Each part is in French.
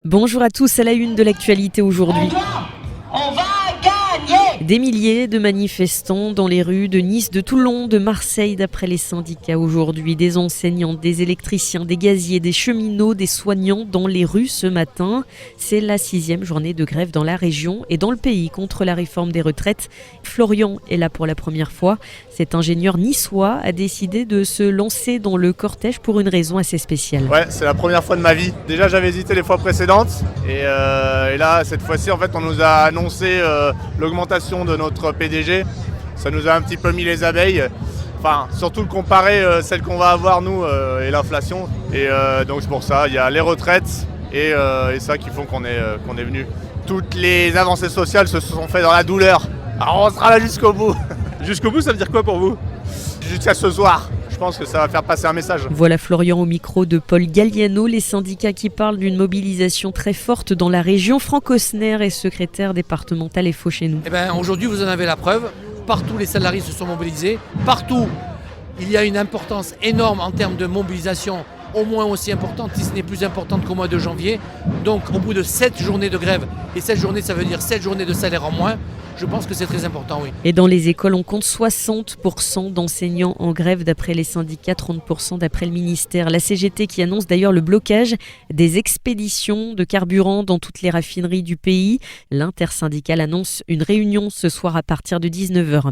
Bonjour à tous, à la une de l'actualité aujourd'hui. On va gagner! Des milliers de manifestants dans les rues de Nice, de Toulon, de Marseille, d'après les syndicats aujourd'hui. Des enseignants, des électriciens, des gaziers, des cheminots, des soignants dans les rues ce matin. C'est la 6e journée de grève dans la région et dans le pays contre la réforme des retraites. Florian est là pour la première fois. Cet ingénieur niçois a décidé de se lancer dans le cortège pour une raison assez spéciale. Ouais, c'est la première fois de ma vie. Déjà, j'avais hésité les fois précédentes. Et là, cette fois-ci, en fait, on nous a annoncé l'augmentation de notre PDG. Ça nous a un petit peu mis les abeilles. Enfin, surtout le comparer celle qu'on va avoir, nous, et l'inflation. Et donc, c'est pour ça. Il y a les retraites et ça qui font qu'on est venu. Toutes les avancées sociales se sont faites dans la douleur. Alors, on sera là jusqu'au bout. Jusqu'au bout, ça veut dire quoi pour vous? Jusqu'à ce soir. Je pense que ça va faire passer un message. Voilà Florian au micro de Paul Galliano, les syndicats qui parlent d'une mobilisation très forte dans la région. Franck Osner est secrétaire départemental FO chez nous. Aujourd'hui, vous en avez la preuve. Partout, les salariés se sont mobilisés. Partout, il y a une importance énorme en termes de mobilisation, au moins aussi importante, si ce n'est plus importante qu'au mois de janvier. Donc, au bout de 7 journées de grève, et 7 journées, ça veut dire 7 journées de salaire en moins, je pense que c'est très important, oui. Et dans les écoles, on compte 60% d'enseignants en grève d'après les syndicats, 30% d'après le ministère. La CGT qui annonce d'ailleurs le blocage des expéditions de carburant dans toutes les raffineries du pays. L'intersyndicale annonce une réunion ce soir à partir de 19h.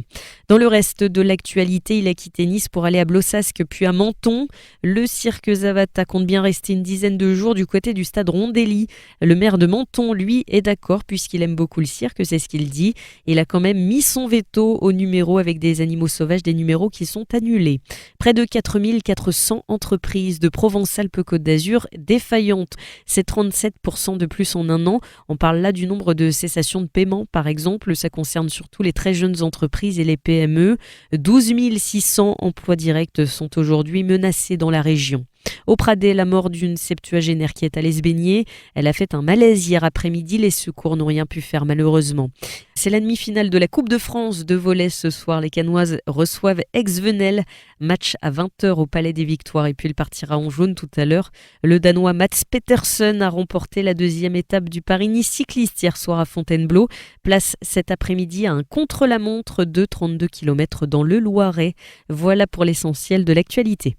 Dans le reste de l'actualité, il a quitté Nice pour aller à Blossasque puis à Menton. Le cirque Zavata compte bien rester une dizaine de jours du côté du stade Rondelli. Le maire de Menton, lui, est d'accord puisqu'il aime beaucoup le cirque, c'est ce qu'il dit. Il a quand même mis son veto aux numéros avec des animaux sauvages, des numéros qui sont annulés. Près de 4400 entreprises de Provence-Alpes-Côte d'Azur défaillantes. C'est 37% de plus en un an. On parle là du nombre de cessations de paiement, par exemple. Ça concerne surtout les très jeunes entreprises et les PME. 12 600 emplois directs sont aujourd'hui menacés dans la région. Au Pradet, la mort d'une septuagénaire qui est allée se baigner. Elle a fait un malaise hier après-midi. Les secours n'ont rien pu faire malheureusement. C'est la demi-finale de la Coupe de France de volley ce soir. Les Canoises reçoivent Aix-Venelle. Match à 20h au Palais des Victoires. Et puis il partira en jaune tout à l'heure. Le Danois Mats Petersen a remporté la 2e étape du Paris-Nice cycliste hier soir à Fontainebleau. Place cet après-midi à un contre-la-montre de 32 km dans le Loiret. Voilà pour l'essentiel de l'actualité.